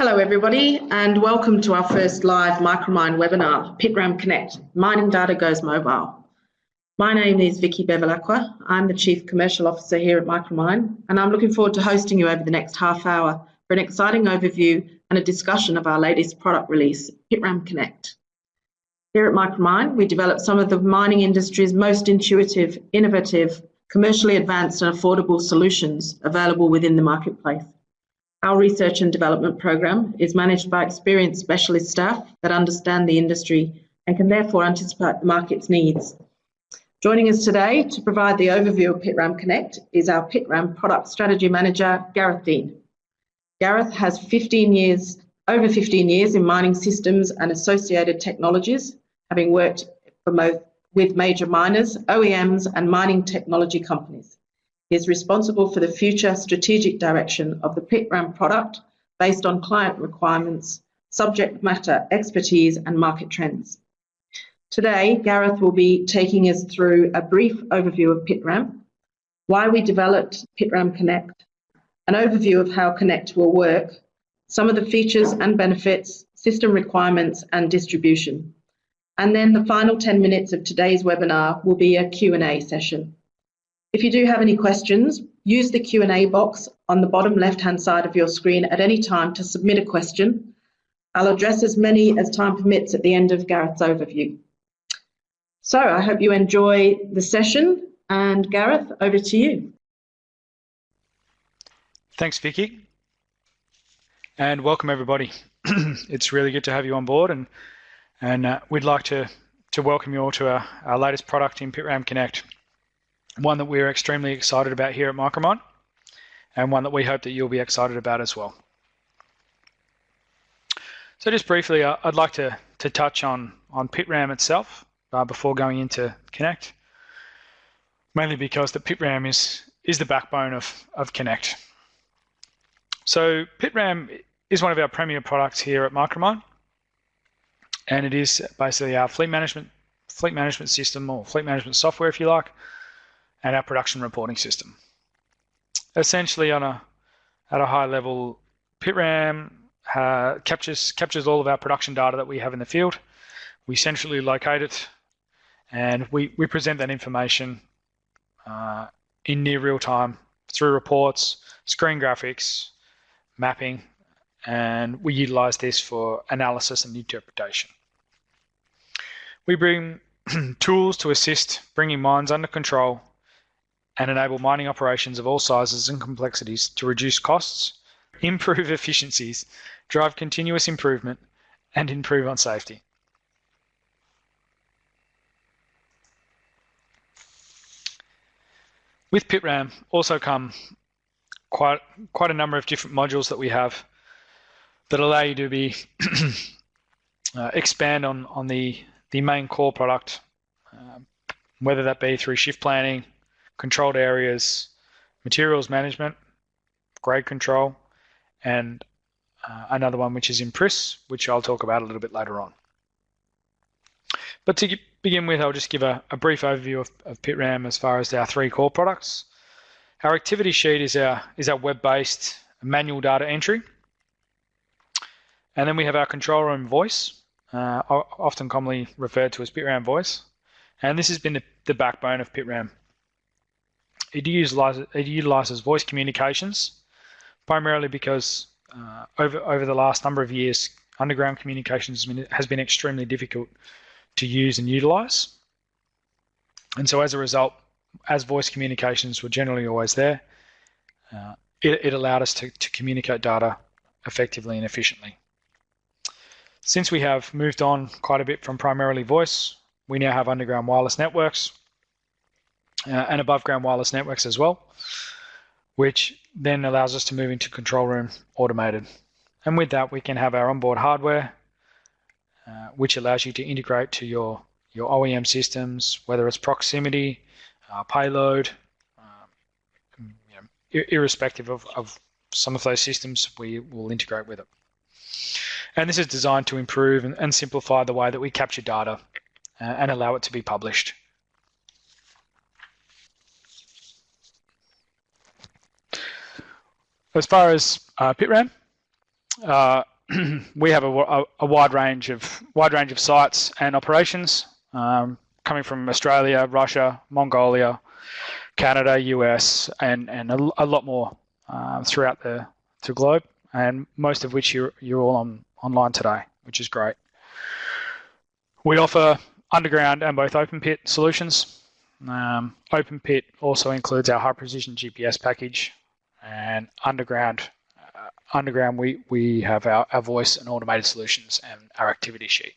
Hello everybody and welcome to our first live Micromine webinar, Pitram Connect, Mining Data Goes Mobile. My name is Vicky Bevilacqua. I'm the Chief Commercial Officer here at Micromine and I'm looking forward to hosting you over the next half hour for an exciting overview and a discussion of our latest product release, Pitram Connect. Here at Micromine, we develop some of the mining industry's most intuitive, innovative, commercially advanced and affordable solutions available within the marketplace. Our research and development program is managed by experienced specialist staff that understand the industry and can therefore anticipate the market's needs. Joining us today to provide the overview of Pitram Connect is our Pitram Product Strategy Manager, Gareth Dean. Gareth has over 15 years in mining systems and associated technologies, having worked with major miners, OEMs and mining technology companies. He is responsible for the future strategic direction of the Pitram product based on client requirements, subject matter expertise and market trends. Today, Gareth will be taking us through a brief overview of Pitram, why we developed Pitram Connect, an overview of how Connect will work, some of the features and benefits, system requirements and distribution. And then the final 10 minutes of today's webinar will be a Q&A session. If you do have any questions, use the Q&A box on the bottom left-hand side of your screen at any time to submit a question. I'll address as many as time permits at the end of Gareth's overview. So I hope you enjoy the session, and Gareth, over to you. Thanks, Vicky, and welcome everybody. It's really good to have you on board, and we'd like to welcome you all to our latest product in Pitram Connect. One that we're extremely excited about here at Micromine, and one that we hope that you'll be excited about as well. So just briefly, I'd like to touch on Pitram itself before going into Connect, mainly because the Pitram is the backbone of Connect. So Pitram is one of our premier products here at Micromine, and it is basically our fleet management system, or fleet management software if you like, and our production reporting system. Essentially, at a high level, Pitram captures all of our production data that we have in the field. We centrally locate it, and we present that information in near real time through reports, screen graphics, mapping, and we utilize this for analysis and interpretation. We bring tools to assist bringing mines under control and enable mining operations of all sizes and complexities to reduce costs, improve efficiencies, drive continuous improvement, and improve on safety. With Pitram also come quite a number of different modules that we have that allow you to be expand on the main core product, whether that be through shift planning, controlled areas, materials management, grade control, and another one which is Impress, which I'll talk about a little bit later on. But to begin with, I'll just give a brief overview of Pitram as far as our three core products. Our activity sheet is our web-based manual data entry. And then we have our control room voice, often commonly referred to as Pitram Voice. And this has been the backbone of Pitram. It utilizes voice communications, primarily because over the last number of years, underground communications has been extremely difficult to use and utilize. And so as a result, as voice communications were generally always there, it allowed us to communicate data effectively and efficiently. Since we have moved on quite a bit from primarily voice, we now have underground wireless networks and above ground wireless networks as well, which then allows us to move into control room automated. And with that, we can have our onboard hardware, which allows you to integrate to your OEM systems, whether it's proximity, payload, irrespective of some of those systems, we will integrate with it. And this is designed to improve and simplify the way that we capture data and allow it to be published. As far as Pitram, we have a wide range of sites and operations, coming from Australia, Russia, Mongolia, Canada, US, and a lot more throughout the globe, and most of which you're all online today, which is great. We offer underground and both open pit solutions. Open pit also includes our high precision GPS package, and underground we have our voice and automated solutions and our activity sheet.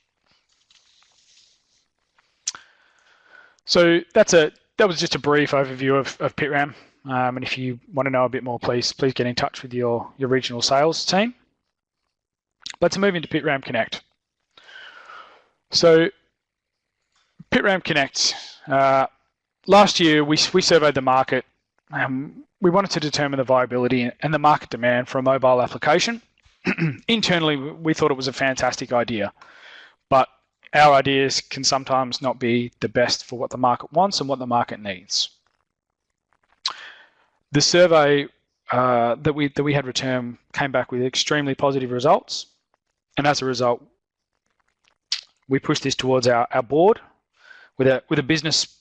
So that was just a brief overview of Pitram. And if you want to know a bit more, please get in touch with your regional sales team. Let's move into Pitram Connect. So Pitram Connect, last year we surveyed the market. We wanted to determine the viability and the market demand for a mobile application. Internally, we thought it was a fantastic idea, but our ideas can sometimes not be the best for what the market wants and what the market needs. The survey that we had returned came back with extremely positive results, and as a result, we pushed this towards our board with a business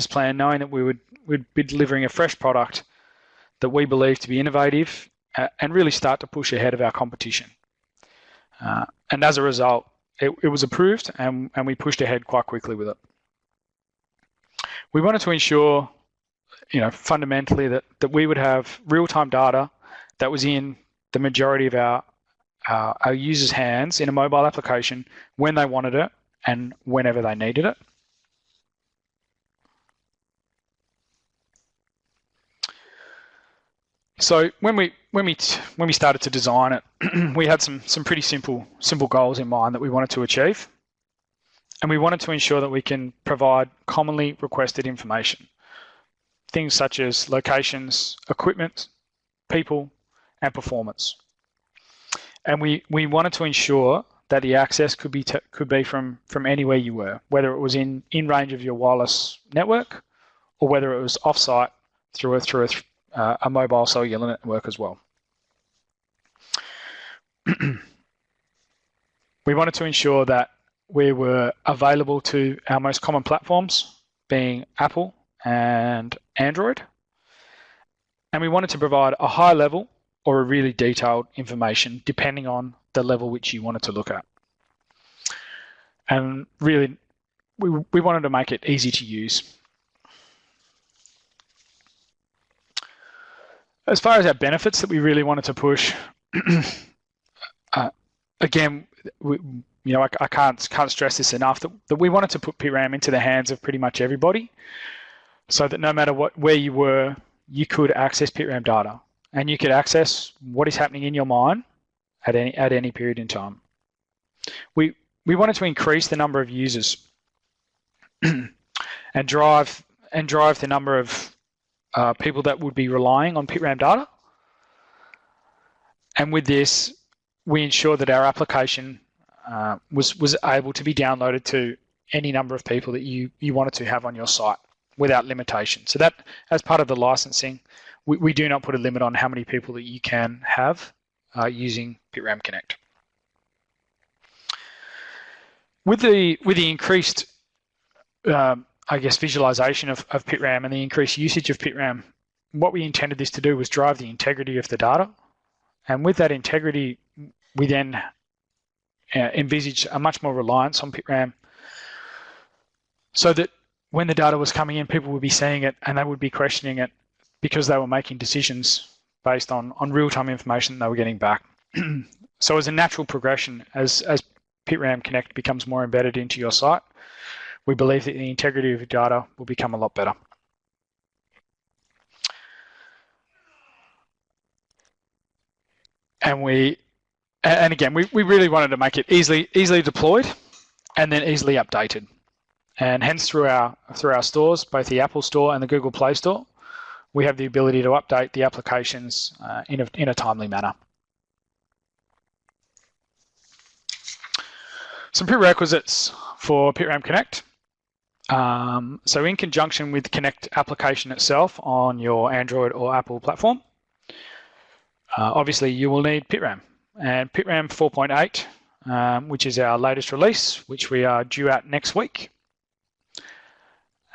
plan, knowing that we'd be delivering a fresh product that we believe to be innovative and really start to push ahead of our competition. And as a result, it was approved, and we pushed ahead quite quickly with it. We wanted to ensure, fundamentally that we would have real-time data that was in the majority of our users' hands in a mobile application when they wanted it and whenever they needed it. So when we started to design it, we had some pretty simple goals in mind that we wanted to achieve, and we wanted to ensure that we can provide commonly requested information, things such as locations, equipment, people, and performance. And we wanted to ensure that the access could be from anywhere you were, whether it was in range of your wireless network or whether it was off-site through a mobile cellular network as well. We wanted to ensure that we were available to our most common platforms, being Apple and Android. And we wanted to provide a high level or a really detailed information depending on the level which you wanted to look at. And really, we wanted to make it easy to use. As far as our benefits that we really wanted to push, again, I can't stress this enough, that we wanted to put Pitram into the hands of pretty much everybody, so that no matter where you were, you could access Pitram data, and you could access what is happening in your mine at any period in time. We wanted to increase the number of users and drive the number of people that would be relying on Pitram data. And with this, we ensure that our application was able to be downloaded to any number of people that you wanted to have on your site without limitation. So that, as part of the licensing, we do not put a limit on how many people that you can have using Pitram Connect. With the increased visualization of Pitram and the increased usage of Pitram, what we intended this to do was drive the integrity of the data. And with that integrity, we then envisaged a much more reliance on Pitram, so that when the data was coming in, people would be seeing it and they would be questioning it because they were making decisions based on real-time information they were getting back. So as a natural progression, as Pitram Connect becomes more embedded into your site, we believe that the integrity of your data will become a lot better. And again, we really wanted to make it easily deployed and then easily updated. And hence through our stores, both the Apple Store and the Google Play Store, we have the ability to update the applications in a timely manner. Some prerequisites for Pitram Connect. So in conjunction with the Connect application itself on your Android or Apple platform, obviously you will need Pitram. and Pitram 4.8, which is our latest release, which we are due out next week.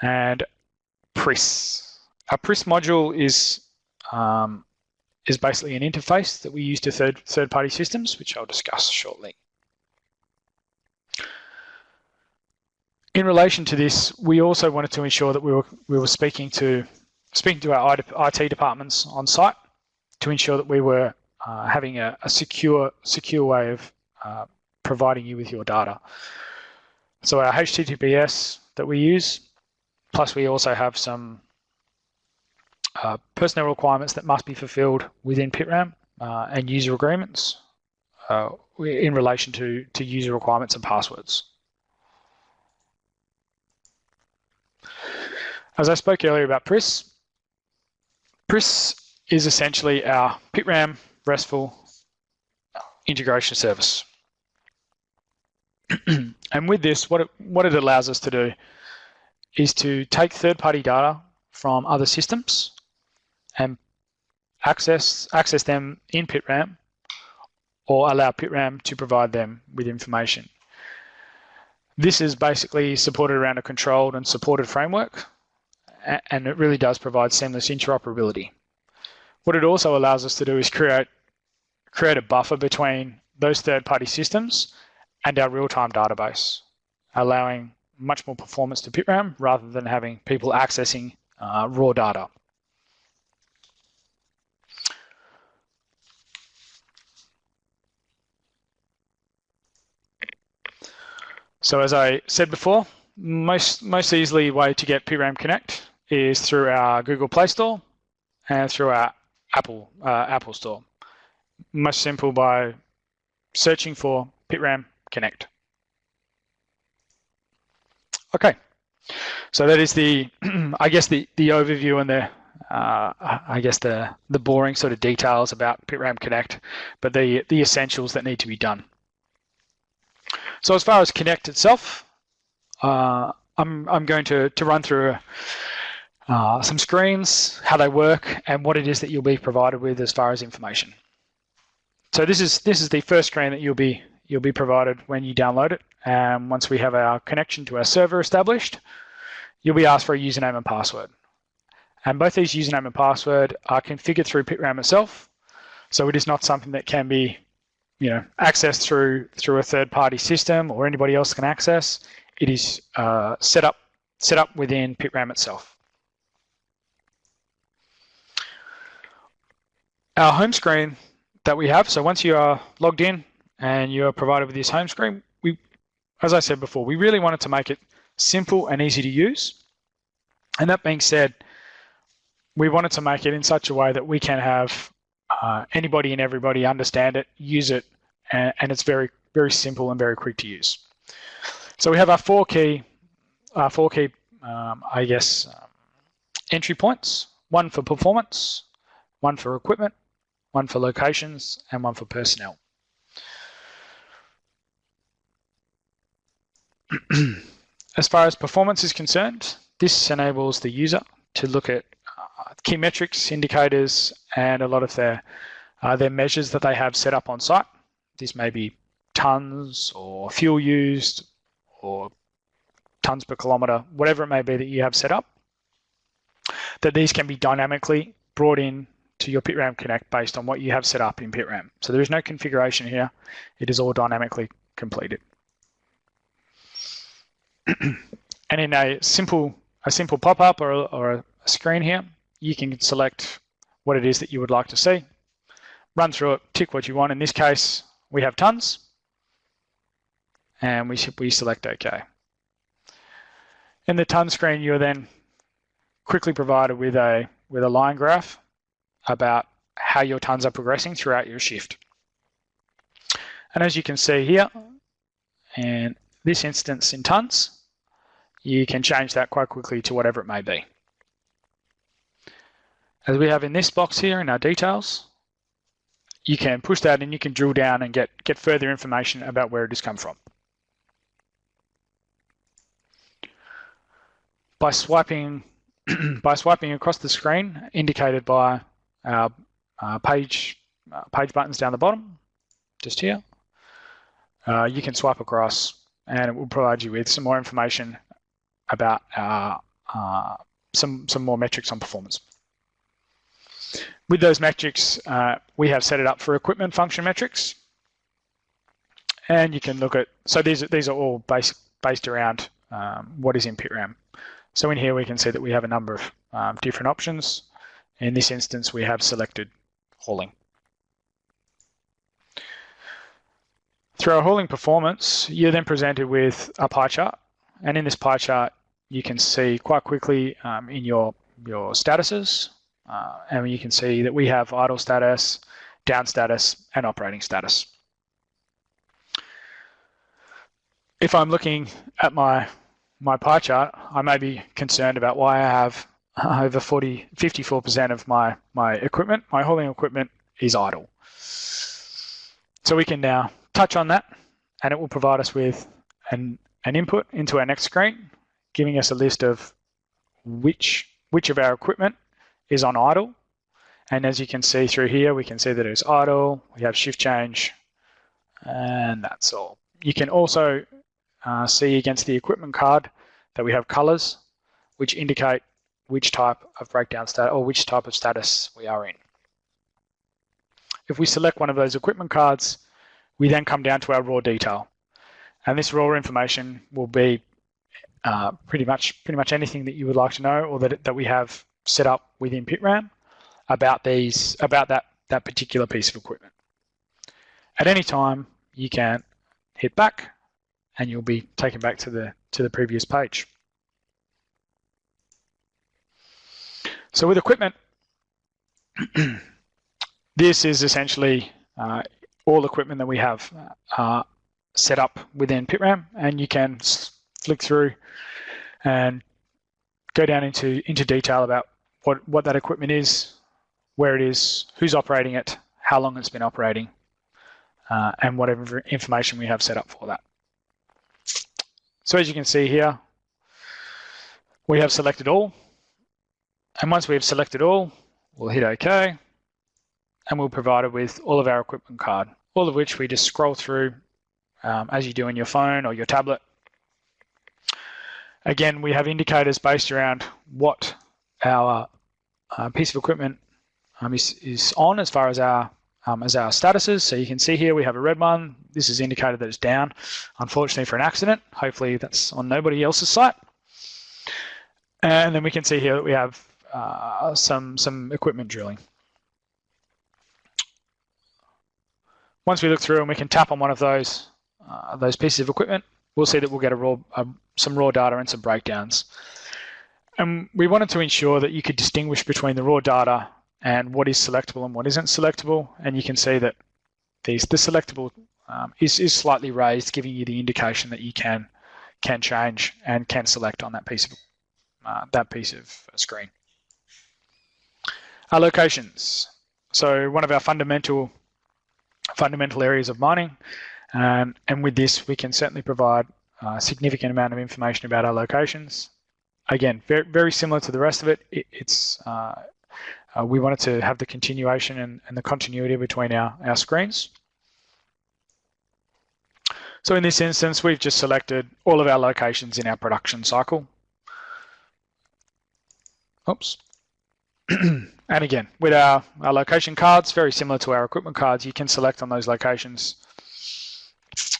And PRIS. Our PRIS module is basically an interface that we use to third-party systems, which I'll discuss shortly. In relation to this, we also wanted to ensure that we were speaking to our IT departments on site to ensure that we were having a secure way of providing you with your data. So our HTTPS that we use, plus we also have some personnel requirements that must be fulfilled within Pitram and user agreements in relation to user requirements and passwords. As I spoke earlier about PRIS is essentially our Pitram RESTful integration service. And with this, what it allows us to do is to take third-party data from other systems and access them in Pitram, or allow Pitram to provide them with information. This is basically supported around a controlled and supported framework, and it really does provide seamless interoperability. What it also allows us to do is create a buffer between those third-party systems and our real-time database, allowing much more performance to Pitram rather than having people accessing raw data. So as I said before, most easily way to get Pitram Connect is through our Google Play Store and through our Apple Store. Most simple by searching for Pitram Connect. Okay, so that is the I guess the overview and the boring sort of details about Pitram Connect, but the essentials that need to be done. So as far as Connect itself, I'm going to run through some screens, how they work, and what it is that you'll be provided with as far as information. So this is the first screen that you'll be provided when you download it. And once we have our connection to our server established, you'll be asked for a username and password. And both these username and password are configured through Pitram itself, so it is not something that can be accessed through a third-party system or anybody else can access. It is set up within Pitram itself. Our home screen that we have, so once you are logged in and you are provided with this home screen, as I said before, we really wanted to make it simple and easy to use. And that being said, we wanted to make it in such a way that we can have anybody and everybody understand it, use it, and it's very, very simple and very quick to use. So we have our four key entry points: one for performance, one for equipment, one for locations, and one for personnel. As far as performance is concerned, this enables the user to look at key metrics, indicators, and a lot of their measures that they have set up on site. This may be tons or fuel used or tons per kilometre, whatever it may be that you have set up, that these can be dynamically brought in to your Pitram Connect based on what you have set up in Pitram. So there is no configuration here. It is all dynamically completed. And in a simple pop-up or a screen here, you can select what it is that you would like to see, run through it, tick what you want. In this case, we have tons, and we select OK. In the ton screen, you're then quickly provided with a line graph about how your tons are progressing throughout your shift. And as you can see here, in this instance in tons, you can change that quite quickly to whatever it may be. As we have in this box here in our details, you can push that and you can drill down and get further information about where it has come from. By swiping across the screen, indicated by our page buttons down the bottom, just here. You can swipe across and it will provide you with some more information about some more metrics on performance. With those metrics, we have set it up for equipment function metrics. And you can look at, so these are all based around what is in Pitram. So in here we can see that we have a number of different options. In this instance, we have selected hauling. Through our hauling performance, you're then presented with a pie chart. And in this pie chart, you can see quite quickly in your statuses, and you can see that we have idle status, down status, and operating status. If I'm looking at my pie chart, I may be concerned about why I have over 54% of my equipment, my hauling equipment, is idle. So we can now touch on that, and it will provide us with an input into our next screen, giving us a list of which of our equipment is on idle. And as you can see through here, we can see that it's idle, we have shift change, and that's all. You can also see against the equipment card that we have colors which indicate which type of breakdown status or which type of status we are in. If we select one of those equipment cards, we then come down to our raw detail. And this raw information will be pretty much anything that you would like to know or that we have set up within Pitram about that particular piece of equipment. At any time, you can hit back and you'll be taken back to the previous page. So with equipment, this is essentially all equipment that we have set up within Pitram, and you can flick through and go down into detail about what that equipment is, where it is, who's operating it, how long it's been operating, and whatever information we have set up for that. So as you can see here, we have selected all, and once we have selected all, we'll hit OK, and we'll provide it with all of our equipment card, all of which we just scroll through as you do on your phone or your tablet. Again, we have indicators based around what our piece of equipment is on as far as our statuses. So you can see here we have a red one. This is indicated that it's down, unfortunately for an accident. Hopefully that's on nobody else's site. And then we can see here that we have some equipment drilling. Once we look through and we can tap on one of those pieces of equipment, we'll see that we'll get some raw data and some breakdowns. And we wanted to ensure that you could distinguish between the raw data and what is selectable and what isn't selectable. And you can see that the selectable is slightly raised, giving you the indication that you can change and can select on that piece of screen. Our locations. So one of our fundamental areas of mining, and with this we can certainly provide a significant amount of information about our locations. Again, very, very similar to the rest of it. We wanted to have the continuation and the continuity between our screens. So in this instance, we've just selected all of our locations in our production cycle. Oops. And again, with our location cards, very similar to our equipment cards, you can select on those locations.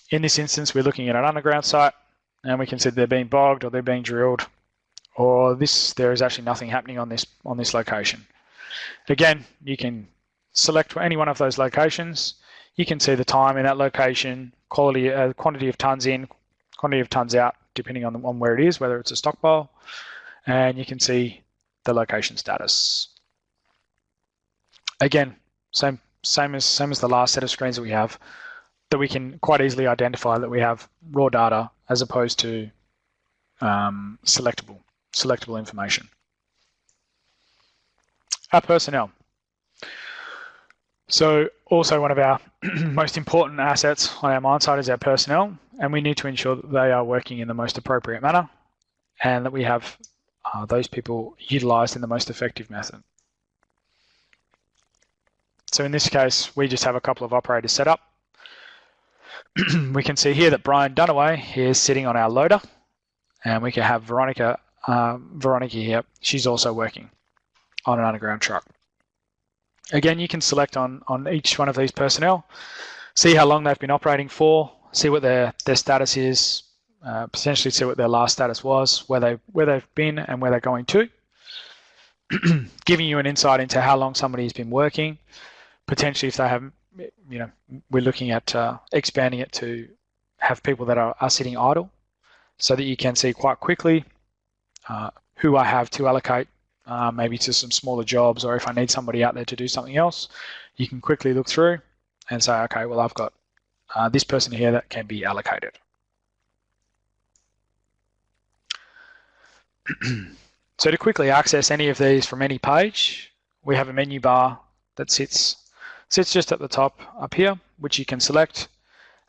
In this instance, we're looking at an underground site, and we can see they're being bogged or they're being drilled, or there is actually nothing happening on this location. Again, you can select any one of those locations. You can see the time in that location, quantity of tons in, quantity of tons out, depending on where it is, whether it's a stockpile, and you can see the location status. Again, same as the last set of screens that we have, that we can quite easily identify that we have raw data as opposed to selectable information. Our personnel. So also one of our most important assets on our mine site is our personnel, and we need to ensure that they are working in the most appropriate manner and that we have those people utilised in the most effective method. So in this case, we just have a couple of operators set up. we can see here that Brian Dunaway is sitting on our loader, and we can have Veronica here. She's also working on an underground truck. Again, you can select on each one of these personnel, see how long they've been operating for, see what their status is, potentially see what their last status was, where they've been and where they're going to, giving you an insight into how long somebody's been working. Potentially, if they have, we're looking at expanding it to have people that are sitting idle, so that you can see quite quickly who I have to allocate, maybe to some smaller jobs, or if I need somebody out there to do something else, you can quickly look through and say, okay, well, I've got this person here that can be allocated. So to quickly access any of these from any page, we have a menu bar that sits just at the top up here, which you can select,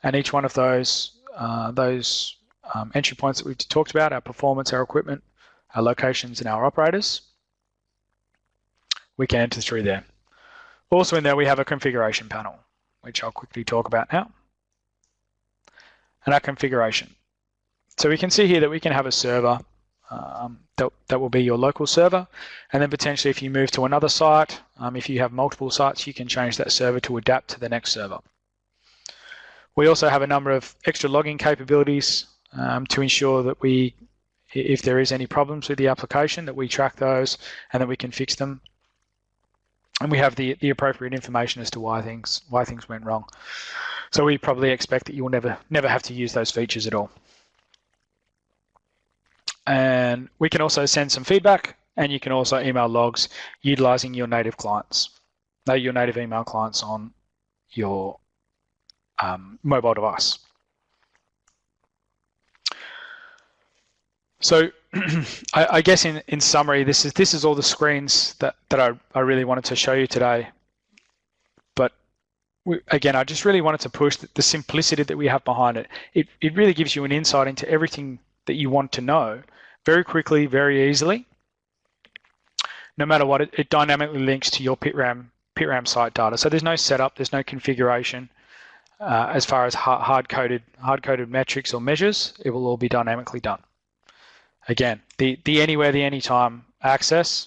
and each one of those entry points that we've talked about, our performance, our equipment, our locations, and our operators, we can enter through there. Also in there, we have a configuration panel, which I'll quickly talk about now, and our configuration. So we can see here that we can have a server that will be your local server, and then potentially if you move to another site, if you have multiple sites, you can change that server to adapt to the next server. We also have a number of extra logging capabilities to ensure that if there is any problems with the application, that we track those and that we can fix them. And we have the appropriate information as to why things went wrong. So we probably expect that you will never have to use those features at all. And we can also send some feedback, and you can also email logs utilizing your native clients, your native email clients on your mobile device. So I guess in summary, this is all the screens that I really wanted to show you today. But again, I just really wanted to push the simplicity that we have behind it. It really gives you an insight into everything that you want to know very quickly, very easily. No matter what, it dynamically links to your Pitram site data. So there's no setup, there's no configuration. As far as hard-coded metrics or measures, it will all be dynamically done. Again, the anywhere, the anytime access,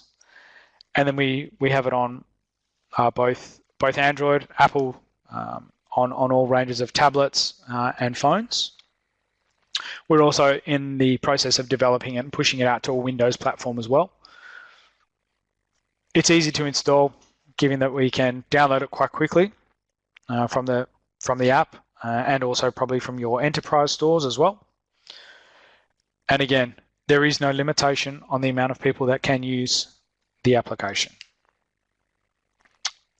and then we have it on both Android, Apple, on all ranges of tablets and phones. We're also in the process of developing it and pushing it out to a Windows platform as well. It's easy to install, given that we can download it quite quickly from the app, and also probably from your enterprise stores as well. And again, there is no limitation on the amount of people that can use the application.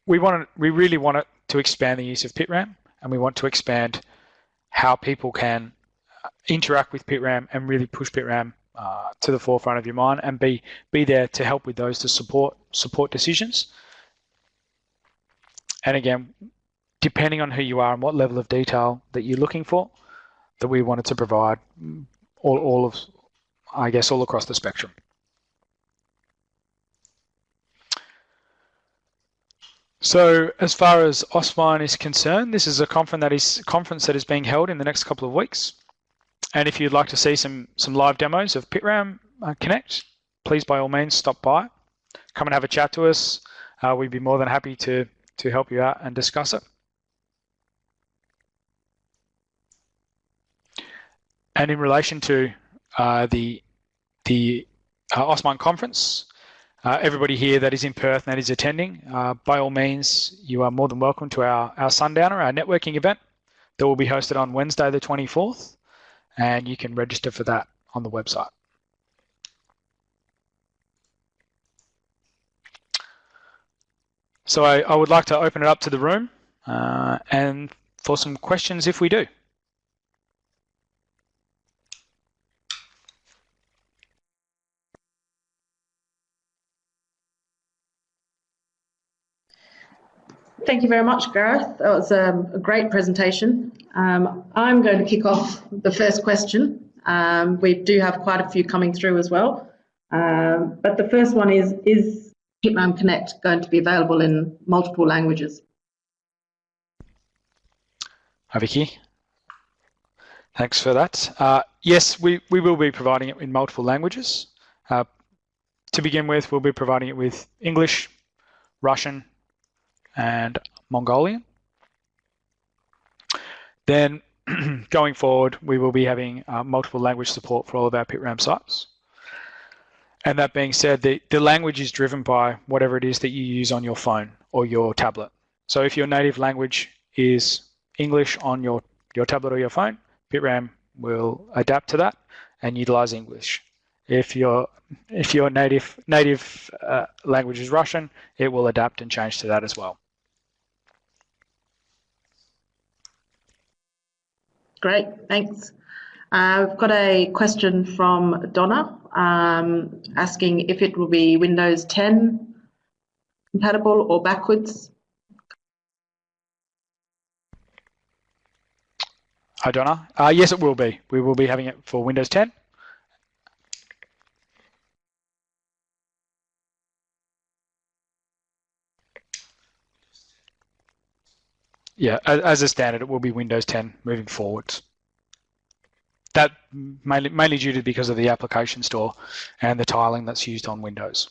We really want it to expand the use of Pitram, and we want to expand how people can interact with Pitram and really push Pitram to the forefront of your mind, and be there to help with those to support decisions. And again, depending on who you are and what level of detail that you're looking for, that we wanted to provide all across the spectrum. So as far as OSMine is concerned, this is a conference that is being held in the next couple of weeks. And if you'd like to see some live demos of Pitram Connect, please by all means stop by, come and have a chat to us. We'd be more than happy to help you out and discuss it. And in relation to the OSMine conference, everybody here that is in Perth and that is attending, by all means, you are more than welcome to our Sundowner, our networking event that will be hosted on Wednesday the 24th, and you can register for that on the website. So I would like to open it up to the room and for some questions if we do. Thank you very much, Gareth. That was a great presentation. I'm going to kick off the first question. We do have quite a few coming through as well. But the first one is Pitram Connect going to be available in multiple languages? Hi, Vicky. Thanks for that. Yes, we will be providing it in multiple languages. To begin with, we'll be providing it with English, Russian, and Mongolian. Then going forward, we will be having multiple language support for all of our Pitram sites. And that being said, the language is driven by whatever it is that you use on your phone or your tablet. So if your native language is English on your tablet or your phone, Pitram will adapt to that and utilize English. If your native language is Russian, it will adapt and change to that as well. Great, thanks. I've got a question from Donna asking if it will be Windows 10 compatible or backwards. Hi, Donna. Yes, it will be. We will be having it for Windows 10. Yeah, as a standard, it will be Windows 10 moving forwards. That mainly due to because of the application store and the tiling that's used on Windows.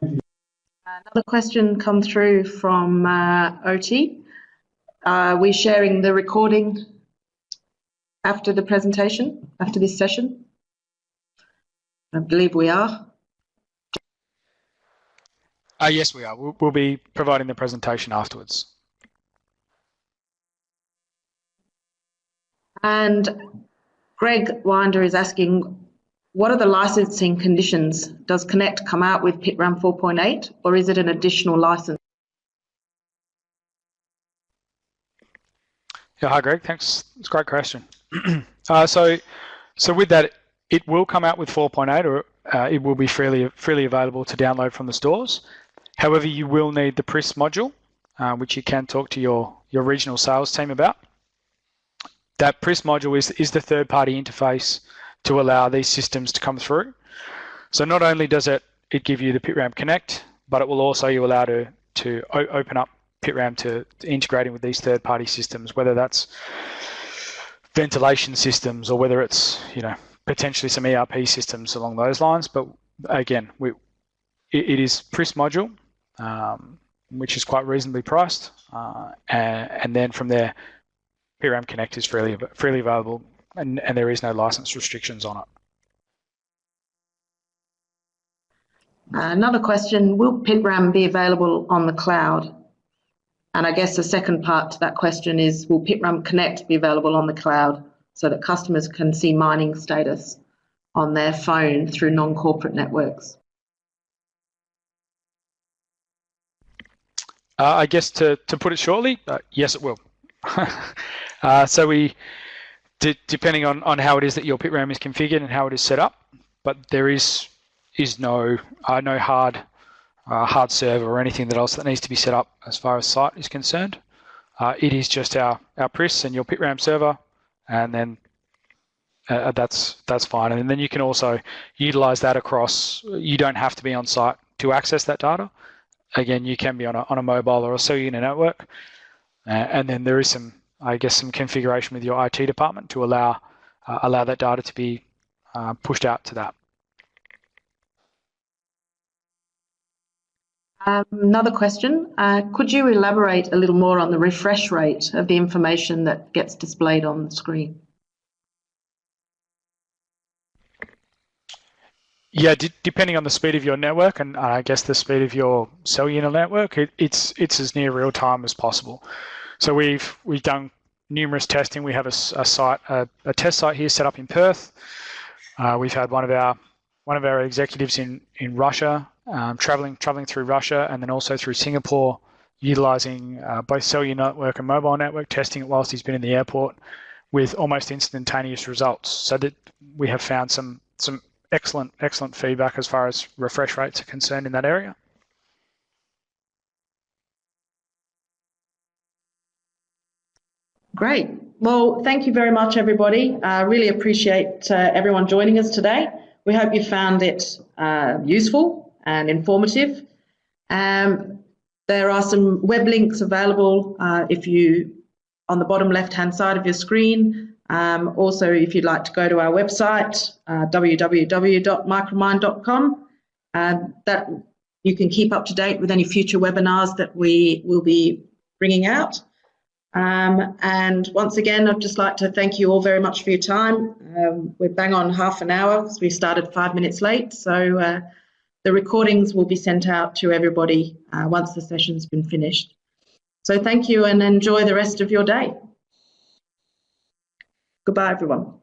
Another question come through from OT. Are we sharing the recording after the presentation, after this session? I believe we are. Yes, we are. We'll be providing the presentation afterwards. And Greg Winder is asking, what are the licensing conditions? Does Connect come out with Pitram 4.8 or is it an additional license? Yeah, hi Greg, thanks. It's a great question. So with that, it will come out with 4.8 or it will be freely available to download from the stores. However, you will need the PRIS module, which you can talk to your regional sales team about. That PRIS module is the third-party interface to allow these systems to come through. So not only does it give you the Pitram Connect, but it will also allow to open up Pitram to integrating with these third-party systems, whether that's ventilation systems or whether it's potentially some ERP systems along those lines. But again, it is PRIS module, which is quite reasonably priced, and then from there, Pitram Connect is freely available, and there is no license restrictions on it. Another question, will Pitram be available on the cloud? And I guess the second part to that question is, will Pitram Connect be available on the cloud so that customers can see mining status on their phone through non-corporate networks? I guess to put it shortly, yes, it will. So depending on how it is that your Pitram is configured and how it is set up, but there is no hard server or anything else that needs to be set up as far as site is concerned. It is just our PRIS and your Pitram server, and then that's fine. And then you can also utilize that across. You don't have to be on site to access that data. Again, you can be on a mobile or a cellular network, and then there is some configuration with your IT department to allow that data to be pushed out to that. Another question, could you elaborate a little more on the refresh rate of the information that gets displayed on the screen? Yeah, depending on the speed of your network and I guess the speed of your cellular network, it's as near real time as possible. So we've done numerous testing. We have a test site here set up in Perth. We've had one of our executives in Russia traveling through Russia and then also through Singapore, utilizing both cellular network and mobile network, testing it whilst he's been in the airport with almost instantaneous results. So that we have found some excellent feedback as far as refresh rates are concerned in that area. Great. Well, thank you very much, everybody. I really appreciate everyone joining us today. We hope you found it useful and informative. There are some web links available if you on the bottom left-hand side of your screen. Also, if you'd like to go to our website, www.micromine.com, that you can keep up to date with any future webinars that we will be bringing out. And once again, I'd just like to thank you all very much for your time. We're bang on half an hour because we started 5 minutes late. So the recordings will be sent out to everybody once the session's been finished. So thank you and enjoy the rest of your day. Goodbye, everyone.